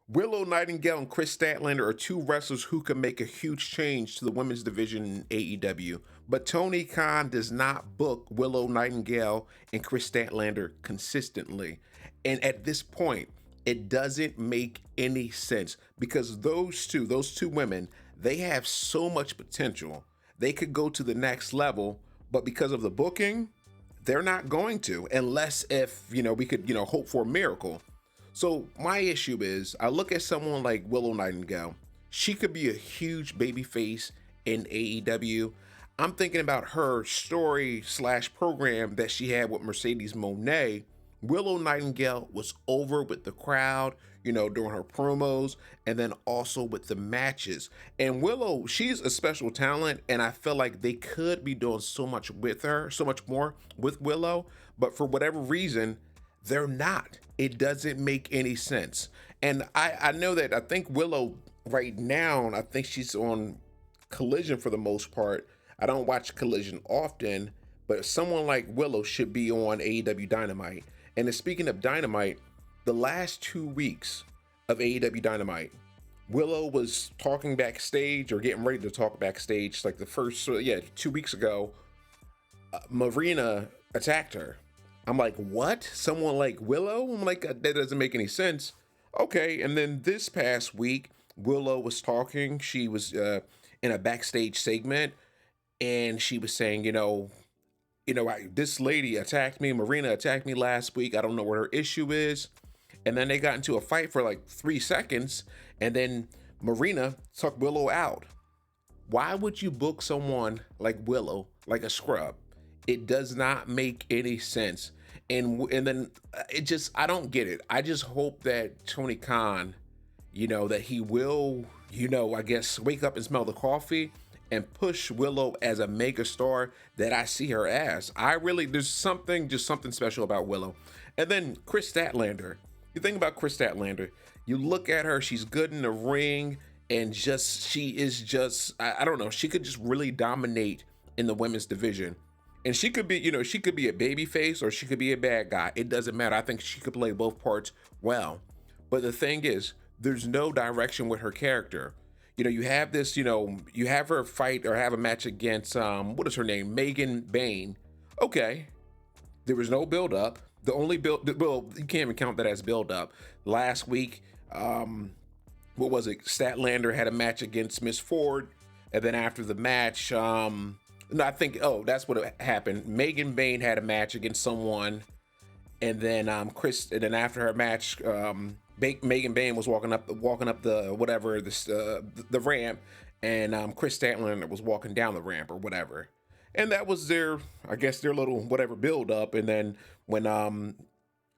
Willow Nightingale and Kris Statlander are two wrestlers who can make a huge change to the women's division in AEW. But Tony Khan does not book Willow Nightingale and Kris Statlander consistently. And at this point, it doesn't make any sense because those two women, they have so much potential. They could go to the next level, but because of the booking, they're not going to, unless if, we could, hope for a miracle. So my issue is, I look at someone like Willow Nightingale. She could be a huge babyface in AEW. I'm thinking about her story slash program that she had with Mercedes Moné. Willow Nightingale was over with the crowd, during her promos and then also with the matches. And Willow, she's a special talent, and I feel like they could be doing so much with her, so much more with Willow, but for whatever reason, they're not. It doesn't make any sense. And I know that I think Willow right now, I think she's on Collision for the most part. I don't watch Collision often, but someone like Willow should be on AEW Dynamite. And then speaking of Dynamite, the last 2 weeks of AEW Dynamite, Willow was talking backstage or getting ready to talk backstage. Like the first, 2 weeks ago, Marina attacked her. I'm like, what? Someone like Willow? I'm like, that doesn't make any sense. Okay, and then this past week, Willow was talking. She was in a backstage segment, and she was saying, this lady attacked me. Marina attacked me last week. I don't know what her issue is. And then they got into a fight for like 3 seconds, and then Marina took Willow out. Why would you book someone like Willow like a scrub? It does not make any sense. And then I don't get it. I just hope that Tony Khan, that he will, I guess wake up and smell the coffee and push Willow as a mega star that I see her as. There's something special about Willow. And then Kris Statlander. You think about Kris Statlander, you look at her, she's good in the ring, and she is I don't know, she could just really dominate in the women's division. And she could be, she could be a baby face or she could be a bad guy. It doesn't matter. I think she could play both parts well. But the thing is, there's no direction with her character. You have this, you have her fight or have a match against, what is her name? Megan Bayne. Okay. There was no build up. The only well, you can't even count that as build up. Last week, what was it? Statlander had a match against Miss Ford. And then after the match, no, I think, that's what happened. Megan Bayne had a match against someone, and then and then after her match, Megan Bayne was walking up the whatever the ramp, and Kris Statlander was walking down the ramp or whatever, and that was their little whatever build up. And then when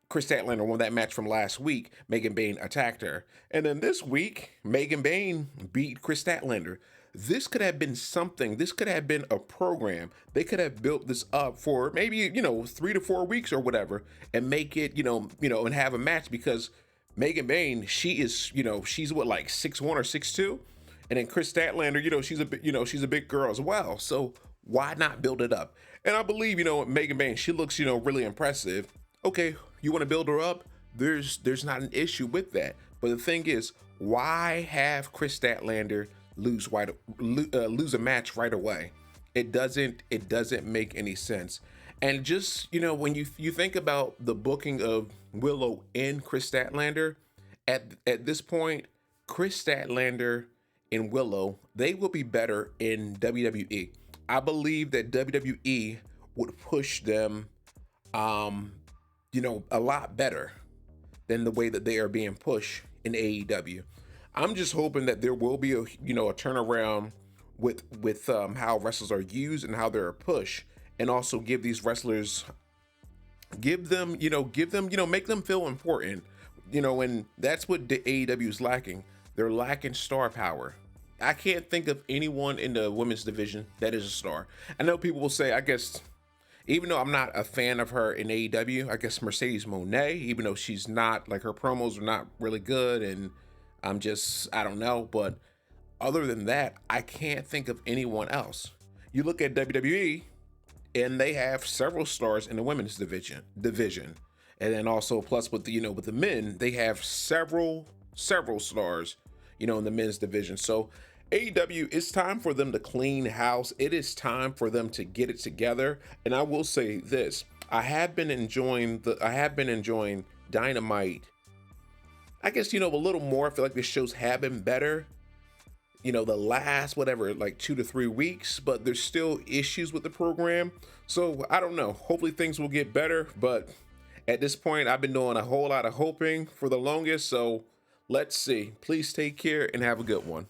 Kris Statlander won that match from last week, Megan Bayne attacked her, and then this week Megan Bayne beat Kris Statlander. This could have been something. This could have been a program. They could have built this up for maybe 3 to 4 weeks or whatever, and make it and have a match, because Megan Bayne, she is she's what, like 6'1" or 6'2", and then Kris Statlander, she's a big girl as well. So why not build it up? And I believe Megan Bayne, she looks really impressive. Okay, you want to build her up? There's not an issue with that. But the thing is, why have Kris Statlander lose a match right away? It doesn't make any sense. And just when you think about the booking of Willow and Kris Statlander, at this point, Kris Statlander and Willow, they will be better in WWE. I believe that WWE would push them a lot better than the way that they are being pushed in AEW. I'm just hoping that there will be a turnaround with how wrestlers are used and how they're pushed, and also give these wrestlers, make them feel important, and that's what the AEW is lacking. They're lacking star power. I can't think of anyone in the women's division that is a star. I know people will say, I guess, even though I'm not a fan of her in AEW, I guess Mercedes Moné, even though she's not, like, her promos are not really good, and I don't know, but other than that, I can't think of anyone else. You look at WWE, and they have several stars in the women's division, and then also plus with the men, they have several several stars, in the men's division. So AEW, it's time for them to clean house. It is time for them to get it together. And I will say this, I have been enjoying Dynamite. I guess, a little more. I feel like the shows have been better, the last, whatever, like 2 to 3 weeks, but there's still issues with the program. So I don't know. Hopefully things will get better. But at this point, I've been doing a whole lot of hoping for the longest. So let's see. Please take care and have a good one.